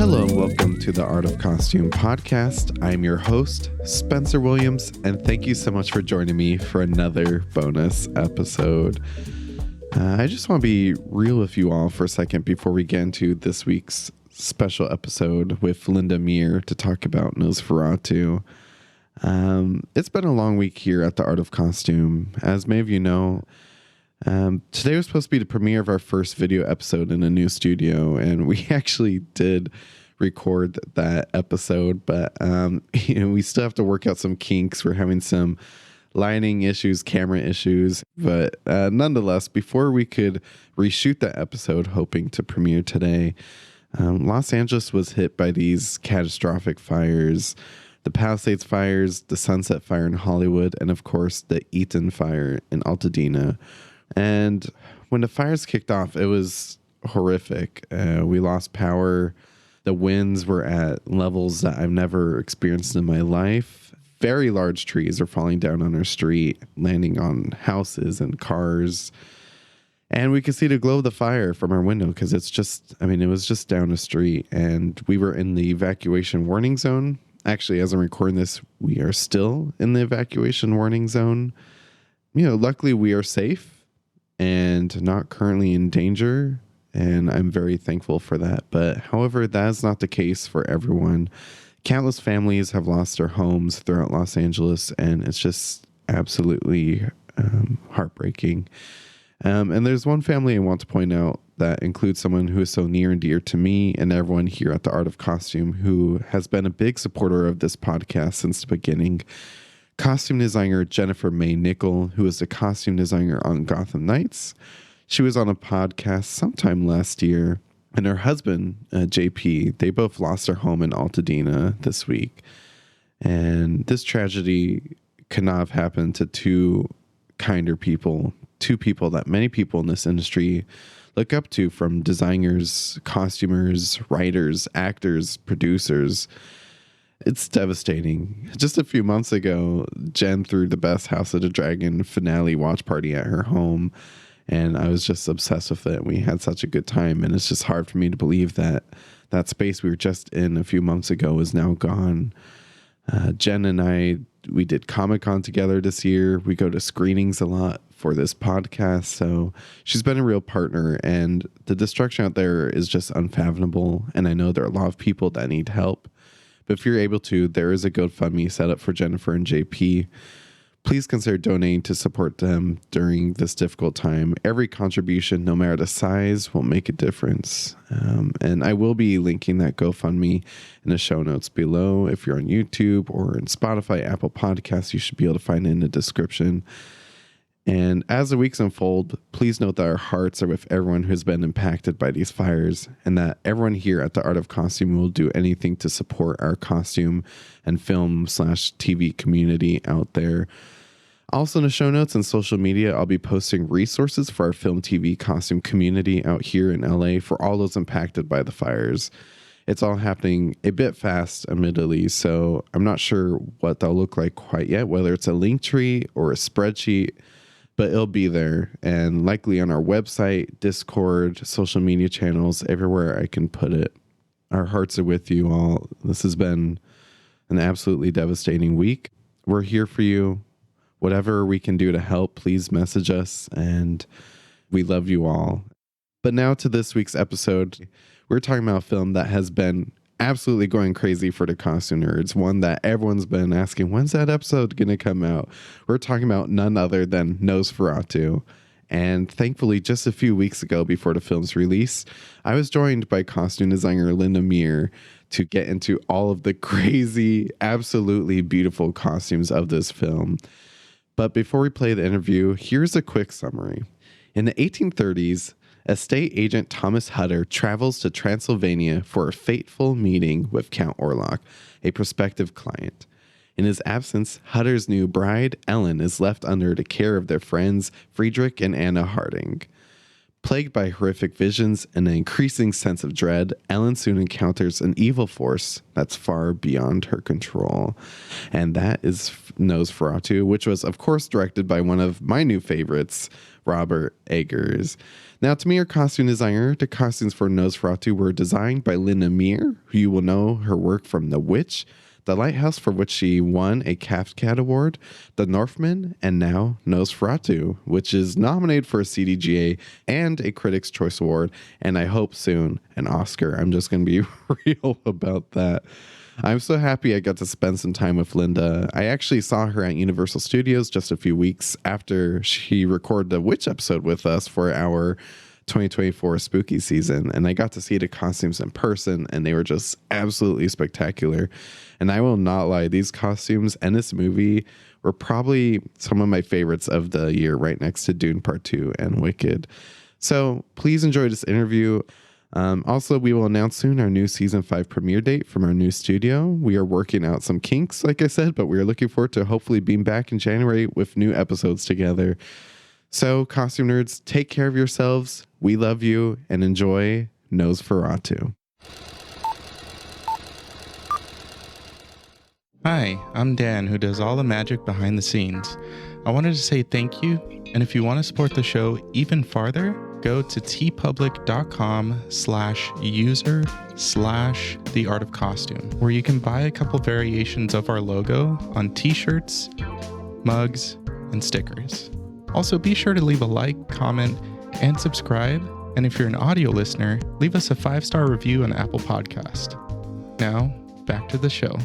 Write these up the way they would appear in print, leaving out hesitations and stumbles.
Hello and welcome to the Art of Costume podcast. I'm your host, Spencer Williams, and thank you so much for joining me for another bonus episode. I just want to be real with you all for a second before we get into this week's special episode with Linda Muir to talk about Nosferatu. It's been a long week here at the Art of Costume. As many of you know, today was supposed to be the premiere of our first video episode in a new studio, and we actually did record that episode, but we still have to work out some kinks. We're having some lighting issues, camera issues, but nonetheless, before we could reshoot that episode, hoping to premiere today, Los Angeles was hit by these catastrophic fires. The Palisades fires, the Sunset Fire in Hollywood, and of course the Eaton Fire in Altadena. And when the fires kicked off, it was horrific. We lost power. The winds were at levels that I've never experienced in my life. Very large trees are falling down on our street, landing on houses and cars. And we could see the glow of the fire from our window because it was just down the street. And we were in the evacuation warning zone. Actually, as I'm recording this, we are still in the evacuation warning zone. Luckily we are safe and not currently in danger, and I'm very thankful for that. But however, that is not the case for everyone. Countless families have lost their homes throughout Los Angeles, and it's just absolutely heartbreaking. And there's one family I want to point out that includes someone who is so near and dear to me and everyone here at the Art of Costume, who has been a big supporter of this podcast since the beginning. Costume designer Jennifer May Nickel, who is the costume designer on Gotham Knights. She was on a podcast sometime last year, and her husband, JP, they both lost their home in Altadena this week. And this tragedy could not have happened to two kinder people, two people that many people in this industry look up to, from designers, costumers, writers, actors, producers. It's devastating. Just a few months ago, Jen threw the best House of the Dragon finale watch party at her home, and I was just obsessed with it. We had such a good time, and it's just hard for me to believe that that space we were just in a few months ago is now gone. Jen and we did Comic-Con together this year. We go to screenings a lot for this podcast, so she's been a real partner, and the destruction out there is just unfathomable, and I know there are a lot of people that need help. But if you're able to, there is a GoFundMe set up for Jennifer and JP. Please consider donating to support them during this difficult time. Every contribution, no matter the size, will make a difference. And I will be linking that GoFundMe in the show notes below. If you're on YouTube or in Spotify, Apple Podcasts, you should be able to find it in the description. And as the weeks unfold, please note that our hearts are with everyone who's been impacted by these fires, and that everyone here at the Art of Costume will do anything to support our costume and film/TV community out there. Also in the show notes and social media, I'll be posting resources for our film, TV, costume community out here in LA for all those impacted by the fires. It's all happening a bit fast, admittedly, so I'm not sure what they'll look like quite yet, whether it's a link tree or a spreadsheet, but it'll be there, and likely on our website, Discord, social media channels, everywhere I can put it. Our hearts are with you all. This has been an absolutely devastating week. We're here for you. Whatever we can do to help, please message us, and we love you all. But now to this week's episode. We're talking about a film that has been absolutely going crazy for the costume nerds, one that everyone's been asking, when's that episode going to come out? We're talking about none other than Nosferatu. And thankfully, just a few weeks ago before the film's release, I was joined by costume designer Linda Muir to get into all of the crazy, absolutely beautiful costumes of this film. But before we play the interview, here's a quick summary. In the 1830s, estate agent Thomas Hutter travels to Transylvania for a fateful meeting with Count Orlok, a prospective client. In his absence, Hutter's new bride, Ellen, is left under the care of their friends Friedrich and Anna Harding. Plagued by horrific visions and an increasing sense of dread, Ellen soon encounters an evil force that's far beyond her control. And that is Nosferatu, which was, of course, directed by one of my new favorites, Robert Eggers. Now, to me, our costume designer, the costumes for Nosferatu were designed by Linda Muir, who you will know her work from The Witch, The Lighthouse, for which she won a CAFCAT award, The Northman, and now Nosferatu, which is nominated for a CDGA and a Critics' Choice Award, and I hope soon an Oscar. I'm just going to be real about that. I'm so happy I got to spend some time with Linda. I actually saw her at Universal Studios just a few weeks after she recorded the Witch episode with us for our 2024 spooky season, and I got to see the costumes in person, and they were just absolutely spectacular. And I will not lie, these costumes and this movie were probably some of my favorites of the year, right next to Dune Part 2 and Wicked. So please enjoy this interview. Also, we will announce soon our new season 5 premiere date from our new studio. We are working out some kinks, like I said, but we are looking forward to hopefully being back in January with new episodes together. So, costume nerds, take care of yourselves. We love you, and enjoy Nosferatu. Hi, I'm Dan, who does all the magic behind the scenes. I wanted to say thank you, and if you want to support the show even farther, go to tpublic.com/user/theartofcostume, where you can buy a couple variations of our logo on t-shirts, mugs, and stickers. Also, be sure to leave a like, comment, and subscribe. And if you're an audio listener, leave us a 5-star review on Apple Podcast. Now, back to the show.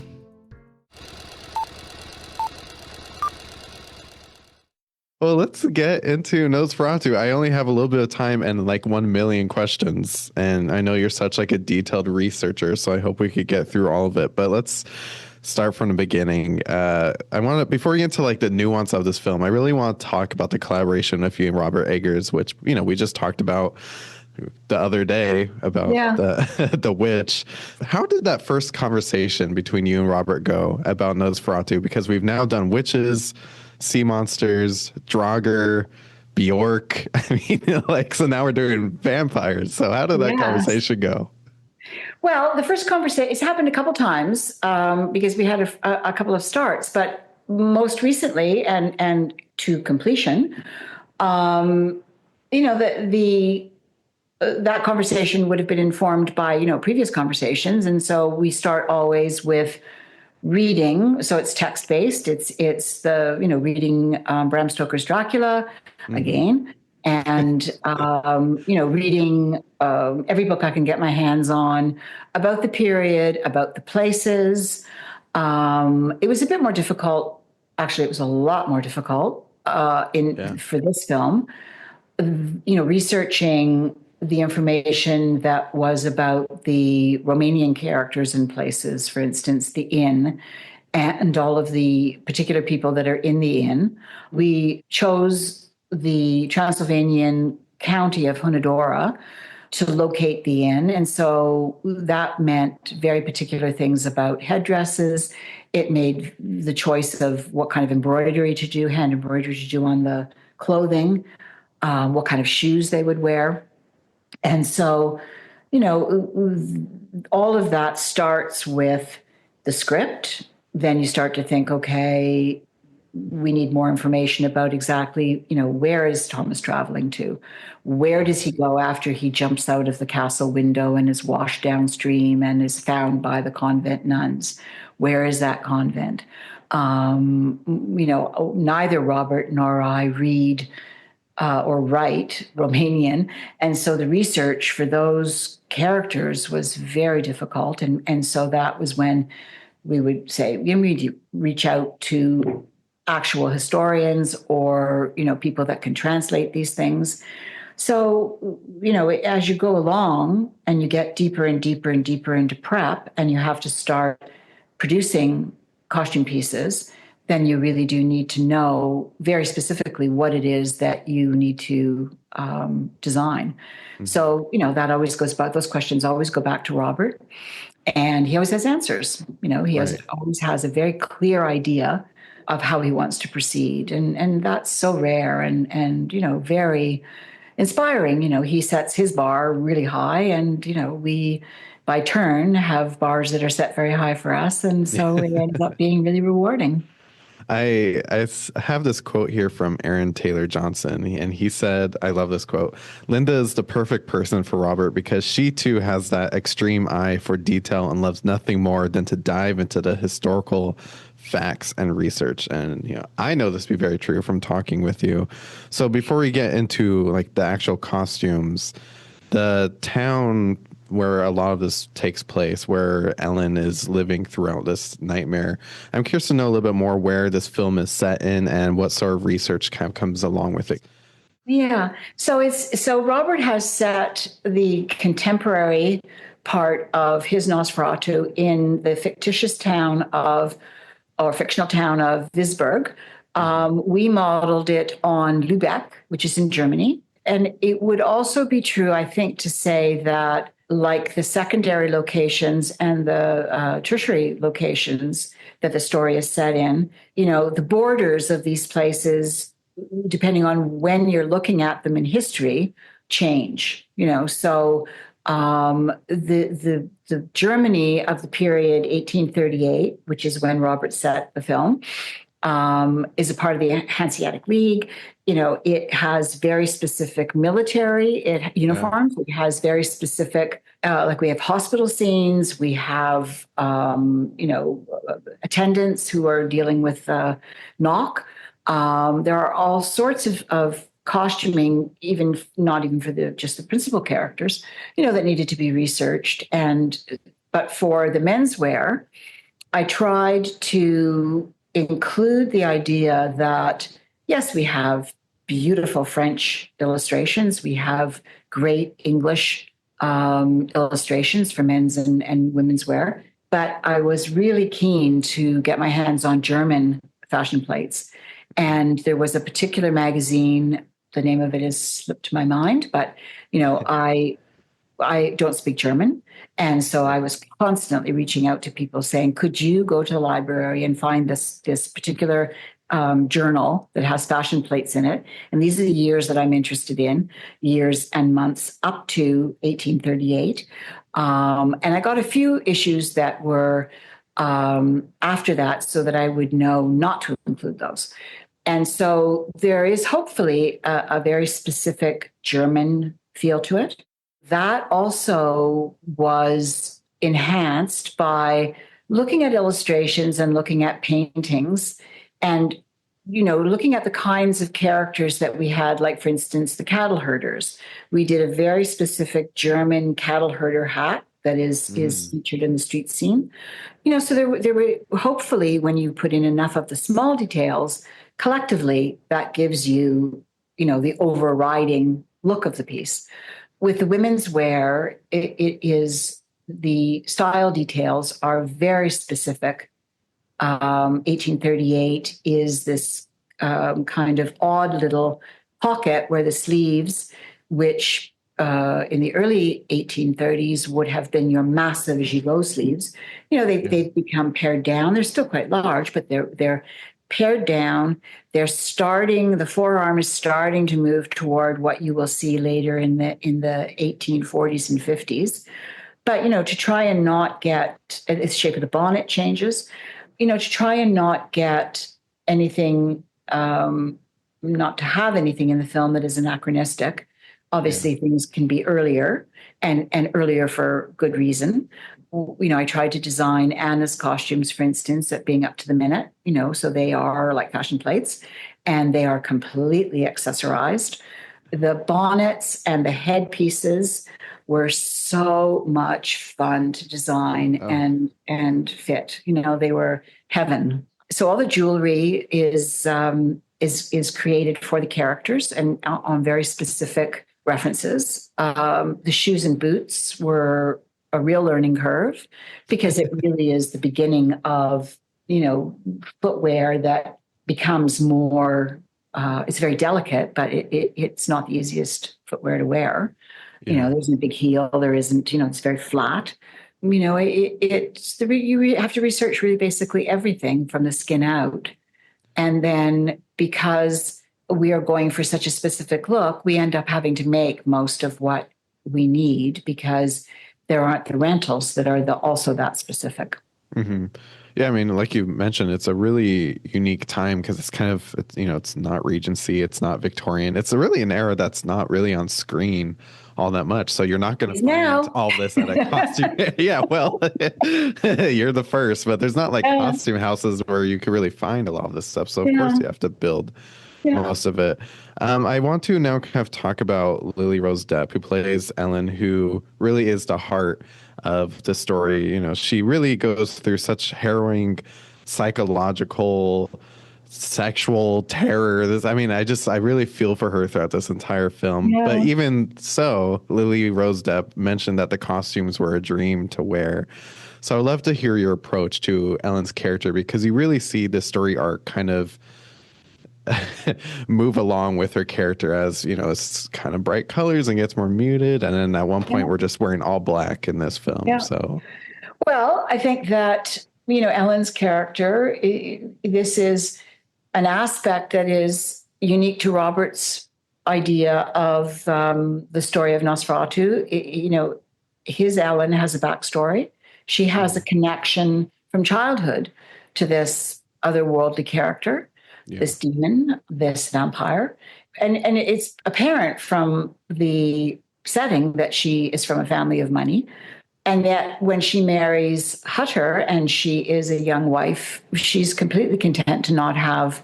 Well, let's get into Nosferatu. I only have a little bit of time and like 1 million questions. And I know you're such like a detailed researcher, so I hope we could get through all of it. But let's start from the beginning. I want to, before we get into like the nuance of this film, I really want to talk about the collaboration with you and Robert Eggers, which, you know, we just talked about the other day about the Witch. How did that first conversation between you and Robert go about Nosferatu? Because we've now done witches, sea monsters, Draugr, Bjork. I mean, like, so now we're doing vampires. So how did that conversation go? Well, the first conversation, it's happened a couple times because we had a couple of starts, but most recently and to completion, you know, that conversation would have been informed by, you know, previous conversations. And so we start always with reading. So it's text-based. It's the, you know, reading Bram Stoker's Dracula again. And, you know, reading every book I can get my hands on about the period, about the places. It was a bit more difficult. Actually, it was a lot more difficult for this film, you know, researching the information that was about the Romanian characters and places, for instance, the inn, and all of the particular people that are in the inn. We chose the Transylvanian county of Hunedoara to locate the inn. And so that meant very particular things about headdresses. It made the choice of what kind of embroidery to do, hand embroidery to do on the clothing, what kind of shoes they would wear. And so, you know, all of that starts with the script. Then you start to think, okay, we need more information about exactly, you know, where is Thomas traveling to? Where does he go after he jumps out of the castle window and is washed downstream and is found by the convent nuns? Where is that convent? You know, neither Robert nor I read or write Romanian. And so the research for those characters was very difficult. And so that was when we would say, we need to reach out to actual historians or, you know, people that can translate these things. So, you know, as you go along and you get deeper and deeper and deeper into prep and you have to start producing costume pieces, then you really do need to know very specifically what it is that you need to design. Mm-hmm. So, you know, that always goes back, those questions always go back to Robert, and he always has answers. You know, he always has a very clear idea of how he wants to proceed. And that's so rare and, you know, very inspiring. You know, he sets his bar really high, and, you know, we, by turn, have bars that are set very high for us. And so it ends up being really rewarding. have this quote here from Aaron Taylor Johnson, and he said, I love this quote: Linda is the perfect person for Robert because she too has that extreme eye for detail and loves nothing more than to dive into the historical facts and research. And I know this to be very true from talking with you. So before we get into like the actual costumes, the town where a lot of this takes place, where Ellen is living throughout this nightmare, I'm curious to know a little bit more where this film is set in and what sort of research kind of comes along with it. Yeah. So Robert has set the contemporary part of his Nosferatu in the fictitious town of, or fictional town of Wisborg. We modeled it on Lübeck, which is in Germany. And it would also be true, I think, to say that like the secondary locations and the tertiary locations that the story is set in, the borders of these places, depending on when you're looking at them in history, change. So the Germany of the period 1838, which is when Robert set the film, is a part of the Hanseatic League. It has very specific military uniforms. Yeah. It has very specific, like we have hospital scenes. We have, attendants who are dealing with knock. There are all sorts of costuming, not even for just the principal characters, that needed to be researched. But for the menswear, I tried to include the idea that, yes, we have beautiful French illustrations. We have great English illustrations for men's and women's wear. But I was really keen to get my hands on German fashion plates. And there was a particular magazine, the name of it has slipped my mind, but, I don't speak German. And so I was constantly reaching out to people saying, could you go to the library and find this particular journal that has fashion plates in it? And these are the years that I'm interested in, years and months up to 1838. And I got a few issues that were after that so that I would know not to include those. And so there is hopefully a very specific German feel to it. That also was enhanced by looking at illustrations and looking at paintings and, looking at the kinds of characters that we had, like, for instance, the cattle herders. We did a very specific German cattle herder hat that is featured in the street scene. So there were hopefully, when you put in enough of the small details, collectively, that gives you, the overriding look of the piece. With the women's wear, it is the style details are very specific. 1838 is this kind of odd little pocket where the sleeves, which in the early 1830s would have been your massive gigot sleeves, they've become pared down. They're still quite large, but they're pared down. The forearm is starting to move toward what you will see later in the 1840s and 50s. But, to try and not get, the shape of the bonnet changes, to try and not get anything, not to have anything in the film that is anachronistic. Obviously, things can be earlier and earlier for good reason. I tried to design Anna's costumes, for instance, at being up to the minute, so they are like fashion plates and they are completely accessorized. The bonnets and the headpieces were so much fun to design and fit. They were heaven. So all the jewelry is created for the characters and on very specific references. The shoes and boots were a real learning curve because it really is the beginning of, footwear that becomes more, it's very delicate, but it's not the easiest footwear to wear. Yeah. There isn't a big heel. There isn't, it's very flat. You have to research really basically everything from the skin out. And then because we are going for such a specific look, we end up having to make most of what we need because there aren't the rentals that are also that specific. Mm-hmm. Yeah, I mean, like you mentioned, it's a really unique time because it's not Regency, it's not Victorian. It's really an era that's not really on screen all that much. So you're not going to find Now. all this at a costume. Yeah, well, you're the first, but there's not like Yeah. costume houses where you could really find a lot of this stuff. So of course Yeah. you have to build Yeah. most of it. I want to now kind of talk about Lily Rose Depp, who plays Ellen, who really is the heart of the story. You know, she really goes through such harrowing psychological, sexual terror. I really feel for her throughout this entire film. But Yeah. even so, Lily Rose Depp mentioned that the costumes were a dream to wear. So I'd love to hear your approach to Ellen's character because you really see the story arc kind of move along with her character as, you know, it's kind of bright colors and gets more muted. And then at one point, Yeah. we're just wearing all black in this film. Yeah. So, Well, I think that, you know, Ellen's character, this is an aspect that is unique to Robert's idea of the story of Nosferatu. You know, his Ellen has a backstory. She has a connection from childhood to this otherworldly character, yeah. this demon, this vampire. And it's apparent from the setting that she is from a family of money. And that when she marries Hutter and she is a young wife, she's completely content to not have,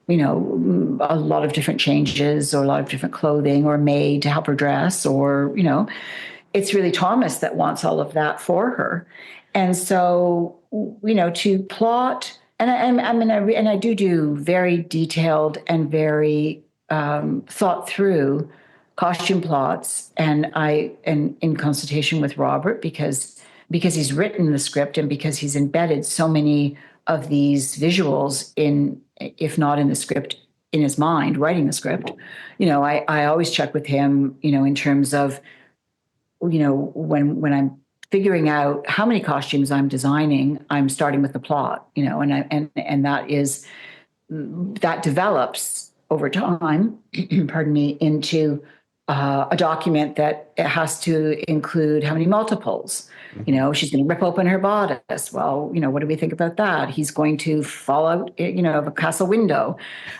you know, a lot of different changes or a lot of different clothing or maid to help her dress, or, you know, it's really Thomas that wants all of that for her. And so, you know, to plot, and I do very detailed and very thought through costume plots, and in consultation with Robert because he's written the script and because he's embedded so many of these visuals in, if not in the script, in his mind, writing the script. You know, I always check with him, you know, in terms of, you know, when I'm figuring out how many costumes I'm designing, I'm starting with the plot, you know, and that develops over time, pardon me, into a document that it has to include how many multiples. You know, she's going to rip open her bodice. Well, you know, what do we think about that? He's going to fall out, you know, of a castle window.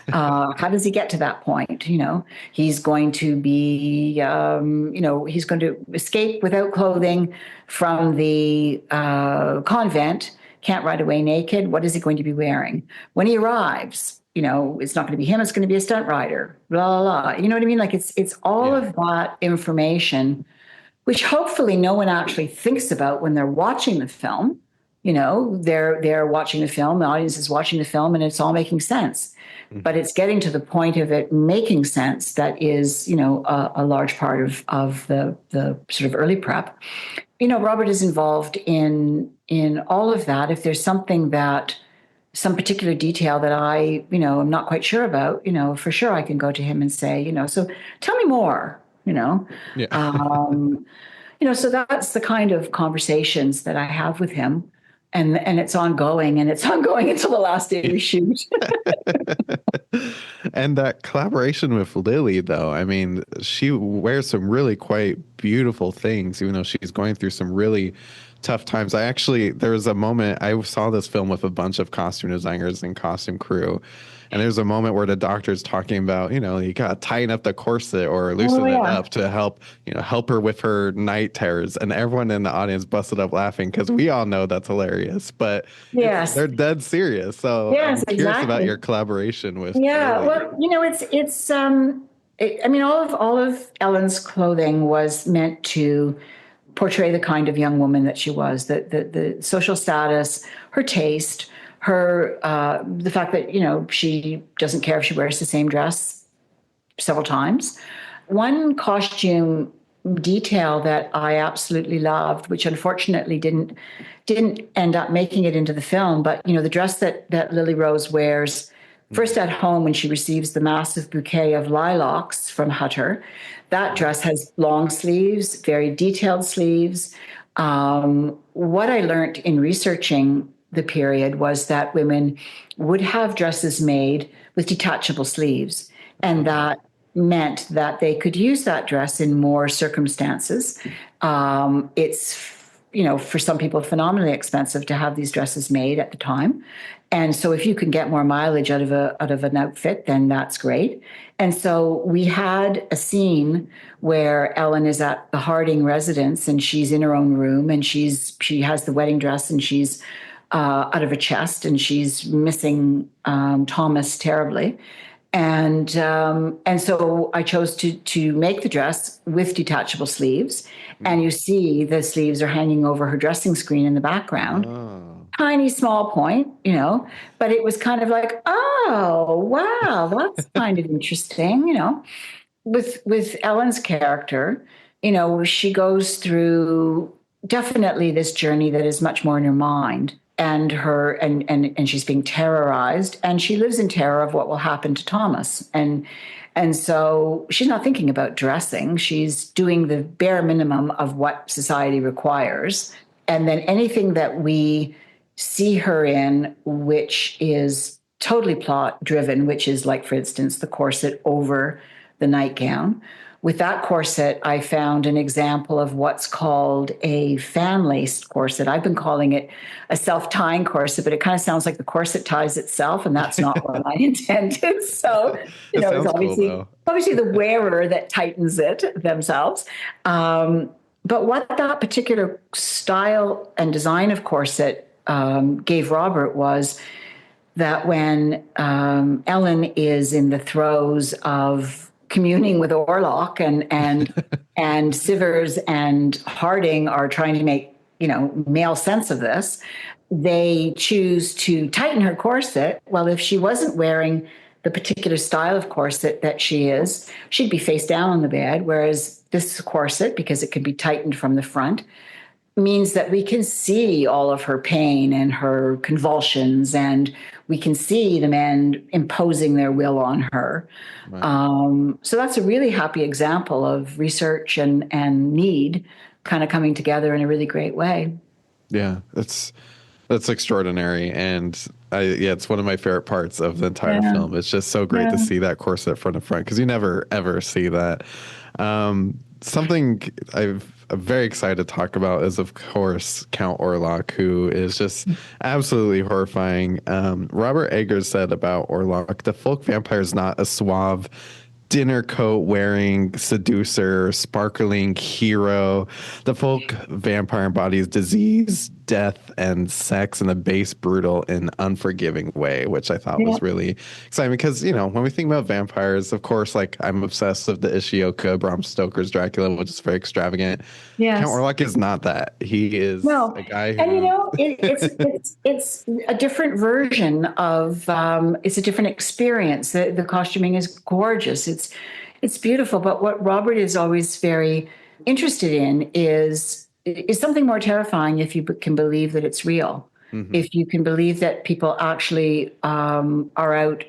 How does he get to that point? You know, he's going to be, you know, he's going to escape without clothing from the convent, can't ride away naked. What is he going to be wearing? When he arrives, you know, it's not going to be him, it's going to be a stunt rider, blah, blah, blah. You know what I mean? Like it's all of that information, which hopefully no one actually thinks about when they're watching the film. You know, they're watching the film, the audience is watching the film, and it's all making sense. But it's getting to the point of it making sense that is, you know, a large part of the sort of early prep. You know, Robert is involved in all of that. If there's something that some particular detail that I, you know, I'm not quite sure about, you know, for sure I can go to him and say, you know, so tell me more, you know. Yeah. You know, so that's the kind of conversations that I have with him. And it's ongoing, and it's ongoing until the last day we shoot. And that collaboration with Lily, though, I mean, she wears some really quite beautiful things, even though she's going through some really tough times. There was a moment, I saw this film with a bunch of costume designers and costume crew. And there's a moment where the doctor's talking about, you know, you got to tighten up the corset or loosen it up to help her with her night terrors. And everyone in the audience busted up laughing because we all know that's hilarious. But yes, they're dead serious. So yes, I'm curious about your collaboration with. Yeah, Lily. well, you know, I mean, all of Ellen's clothing was meant to portray the kind of young woman that she was, the social status, her taste, her the fact that, you know, she doesn't care if she wears the same dress several times. One costume detail that I absolutely loved, which unfortunately didn't end up making it into the film, but you know, the dress that Lily Rose wears first at home when she receives the massive bouquet of lilacs from Hutter. That dress has long sleeves, very detailed sleeves. What I learned in researching the period was that women would have dresses made with detachable sleeves, and that meant that they could use that dress in more circumstances. It's for some people, phenomenally expensive to have these dresses made at the time. And so if you can get more mileage out of an outfit, then that's great. And so we had a scene where Ellen is at the Harding residence and she's in her own room and she has the wedding dress and she's out of a chest and she's missing Thomas terribly. And so I chose to make the dress with detachable sleeves. And you see the sleeves are hanging over her dressing screen in the background. Oh. Tiny, small point, but it was kind of like, oh, wow, that's kind of interesting, With Ellen's character, she goes through definitely this journey that is much more in her mind. And she's being terrorized, and she lives in terror of what will happen to Thomas. And so she's not thinking about dressing. She's doing the bare minimum of what society requires. And then anything that we see her in, which is totally plot driven, which is like, for instance, the corset over the nightgown. With that corset, I found an example of what's called a fan-laced corset. I've been calling it a self-tying corset, but it kind of sounds like the corset ties itself, and that's not what I intended. So, it's obviously the wearer that tightens it themselves. But what that particular style and design of corset gave Robert was that when Ellen is in the throes of communing with Orlok and Sivers and Harding are trying to make, male sense of this, they choose to tighten her corset. Well, if she wasn't wearing the particular style of corset that she is, she'd be face down on the bed. Whereas this corset, because it can be tightened from the front, means that we can see all of her pain and her convulsions, and we can see the men imposing their will on her. Right. So that's a really happy example of research and need kind of coming together in a really great way. Yeah, that's extraordinary. And it's one of my favorite parts of the entire film. It's just so great to see that corset front to front, because you never, ever see that. Something I'm very excited to talk about is, of course, Count Orlok, who is just absolutely horrifying. Robert Eggers said about Orlok, the folk vampire is not a suave dinner coat wearing seducer, sparkling hero. The folk vampire embodies disease, death, and sex in a base, brutal, and unforgiving way, which I thought was really exciting because, when we think about vampires, of course, like, I'm obsessed with the Ishioka, Bram Stoker's Dracula, which is very extravagant. Yes. Count Orlok is not that. He is a guy who... And, it's a different version of, it's a different experience. The costuming is gorgeous. It's beautiful. But what Robert is always very interested in is something more terrifying if you can believe that it's real. Mm-hmm. If you can believe that people actually are out,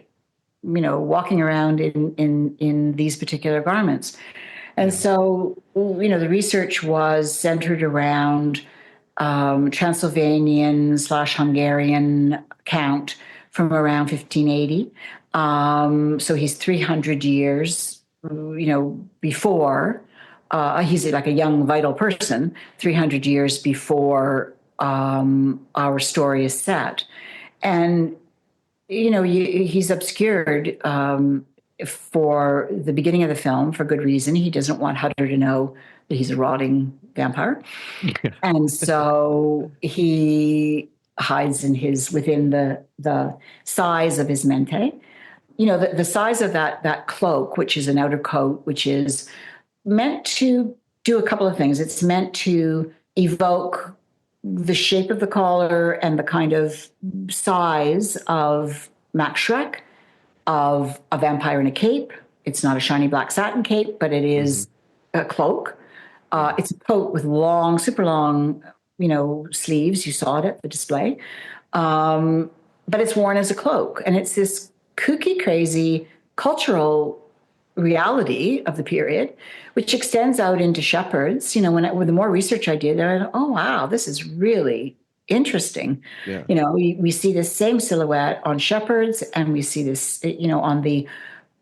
walking around in these particular garments. And so, the research was centered around Transylvanian/Hungarian count from around 1580. So he's 300 years, before. He's like a young, vital person, 300 years before our story is set. And, he's obscured for the beginning of the film for good reason. He doesn't want Hutter to know that he's a rotting vampire. Yeah. And so he hides within the size of his mente. The size of that cloak, which is an outer coat, which is meant to do a couple of things. It's meant to evoke the shape of the collar and the kind of size of Max Schreck, of a vampire in a cape. It's not a shiny black satin cape, but it is a cloak. It's a coat with long, super long, sleeves. You saw it at the display. But it's worn as a cloak. And it's this kooky, crazy cultural reality of the period, which extends out into shepherds. With the more research I did, I thought, oh, wow, this is really interesting. Yeah. We see this same silhouette on shepherds, and we see this, on the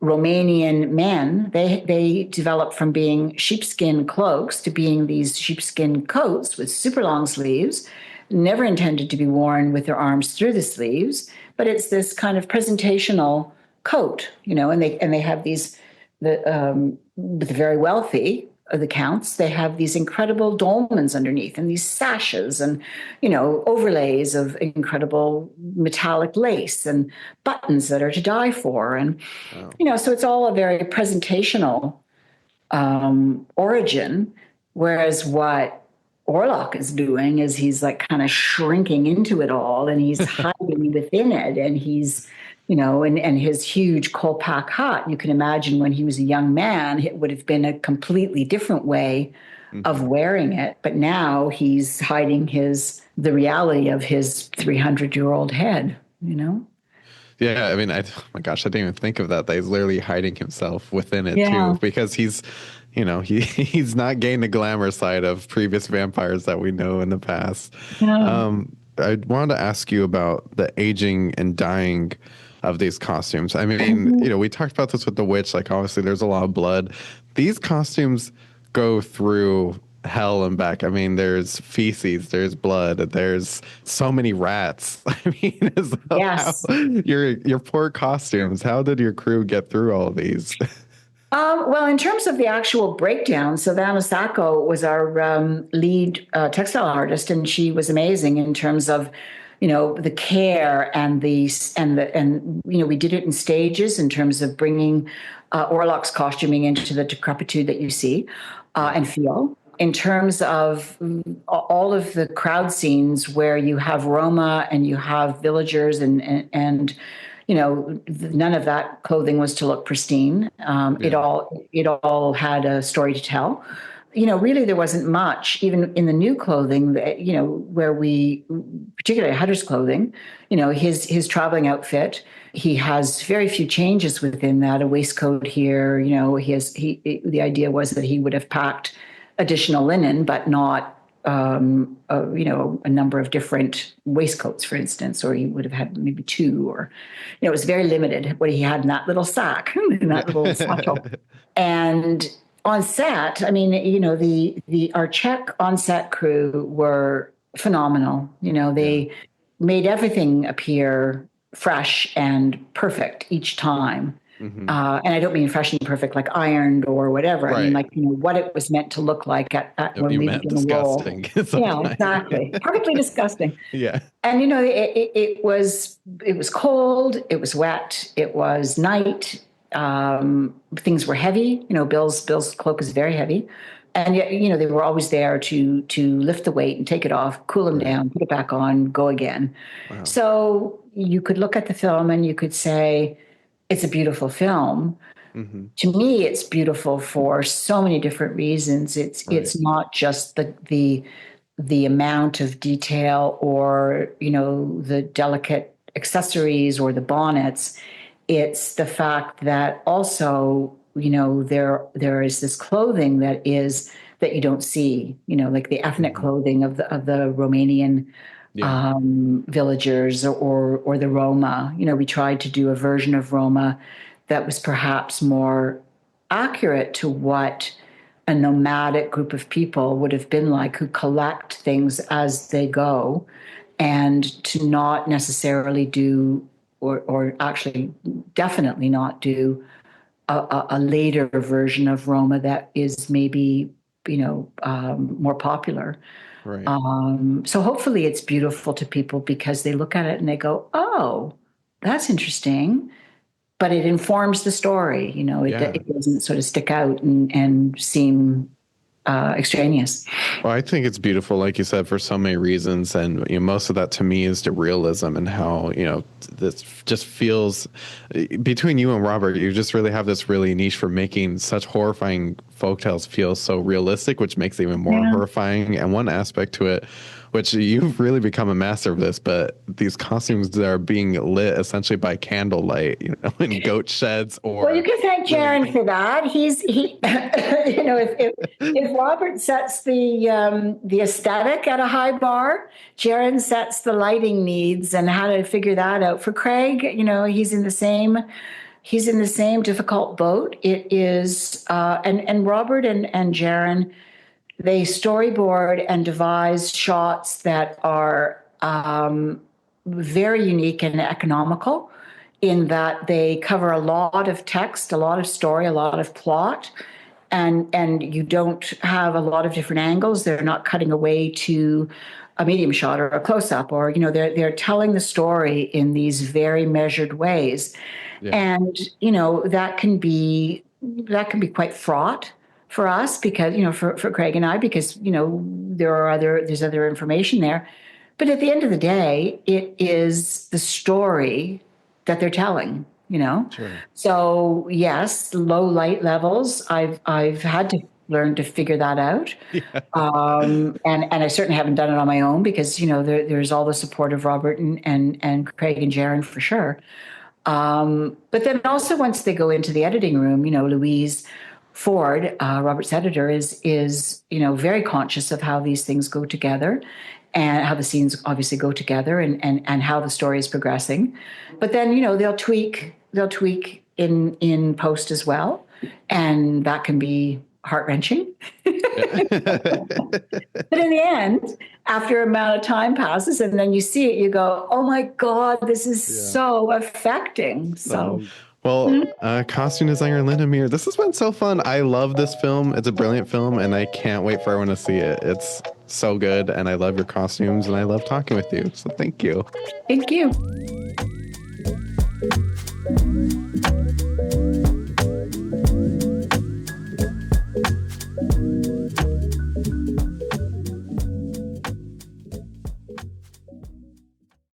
Romanian men, they developed from being sheepskin cloaks to being these sheepskin coats with super long sleeves, never intended to be worn with their arms through the sleeves, but it's this kind of presentational coat, and they have these with the very wealthy of the counts, they have these incredible dolmens underneath and these sashes and, overlays of incredible metallic lace and buttons that are to die for. And, so it's all a very presentational origin. Whereas what Orlok is doing is he's like kind of shrinking into it all and he's hiding within it. And he's, and his huge Kolpak hat, you can imagine when he was a young man, it would have been a completely different way of wearing it. But now he's hiding the reality of his 300-year-old head, Yeah, I mean, oh my gosh, I didn't even think of that. That he's literally hiding himself within it too, because he's, he's not gained the glamour side of previous vampires that we know in the past. Yeah. I wanted to ask you about the aging and dying of these costumes. I mean, we talked about this with the witch. Like, obviously, there's a lot of blood. These costumes go through hell and back. I mean, there's feces, there's blood, there's so many rats. I mean, Yes. Your poor costumes. How did your crew get through all of these? Well, in terms of the actual breakdown, Savannah Sacco was our lead textile artist, and she was amazing in terms of, the care and we did it in stages in terms of bringing Orlok's costuming into the decrepitude that you see and feel. In terms of all of the crowd scenes where you have Roma and you have villagers and none of that clothing was to look pristine. It all had a story to tell. Really there wasn't much, even in the new clothing, where particularly Hutter's clothing, his traveling outfit, he has very few changes within that. A waistcoat here, the idea was that he would have packed additional linen, but not a number of different waistcoats, for instance, or he would have had maybe two, or, it was very limited what he had in that little sack, in that little satchel. And on set, I mean, our Czech on-set crew were phenomenal. They made everything appear fresh and perfect each time. And I don't mean fresh and perfect like ironed or whatever. Right. I mean, like, what it was meant to look like at when we did the role. Yeah, exactly. Perfectly disgusting. Yeah. And, it was cold, it was wet, it was night. Things were heavy. Bill's cloak is very heavy. And yet, they were always there to lift the weight and take it off, cool them down, put it back on, go again. Wow. So you could look at the film and you could say, it's a beautiful film. To me, it's beautiful for so many different reasons. It's not just the amount of detail or, the delicate accessories or the bonnets. It's the fact that also, there is this clothing that you don't see, like the ethnic clothing of the Romanian villagers or the Roma. We tried to do a version of Roma that was perhaps more accurate to what a nomadic group of people would have been like, who collect things as they go, and to not necessarily do, or actually definitely not do a later version of Roma that is maybe, more popular. Right. So hopefully it's beautiful to people because they look at it and they go, oh, that's interesting. But it informs the story, it doesn't sort of stick out and seem extraneous. Well, I think it's beautiful, like you said, for so many reasons. And most of that to me is the realism and how, this just feels, between you and Robert, you just really have this really niche for making such horrifying folktales feel so realistic, which makes it even more horrifying. And one aspect to it, which you've really become a master of this, but these costumes that are being lit essentially by candlelight, in goat sheds. Well, you can thank Jaron for that. If Robert sets the aesthetic at a high bar, Jaron sets the lighting needs and how to figure that out. For Craig, he's in the same he's in the same difficult boat. It is, and Robert and Jaron, they storyboard and devise shots that are very unique and economical in that they cover a lot of text, a lot of story, a lot of plot, and you don't have a lot of different angles. They're not cutting away to a medium shot or a close-up, or they're telling the story in these very measured ways. Yeah. And that can be quite fraught for us, because for Craig and I, because there's other information there. But at the end of the day, it is the story that they're telling. Sure. So yes, low light levels. I've had to learn to figure that out. Yeah. And I certainly haven't done it on my own, because there's all the support of Robert and Craig and Jaron for sure. But then also, once they go into the editing room, Louise Ford, Robert's editor, is very conscious of how these things go together, and how the scenes obviously go together, and how the story is progressing. But then they'll tweak in post as well, and that can be heart-wrenching. But in the end, after amount of time passes and then you see it, you go, oh my God, this is so affecting. So costume designer Linda Muir, this has been so fun. I love this film. It's a brilliant film, and I can't wait for everyone to see it. It's so good, and I love your costumes, and I love talking with you. So thank you. Thank you.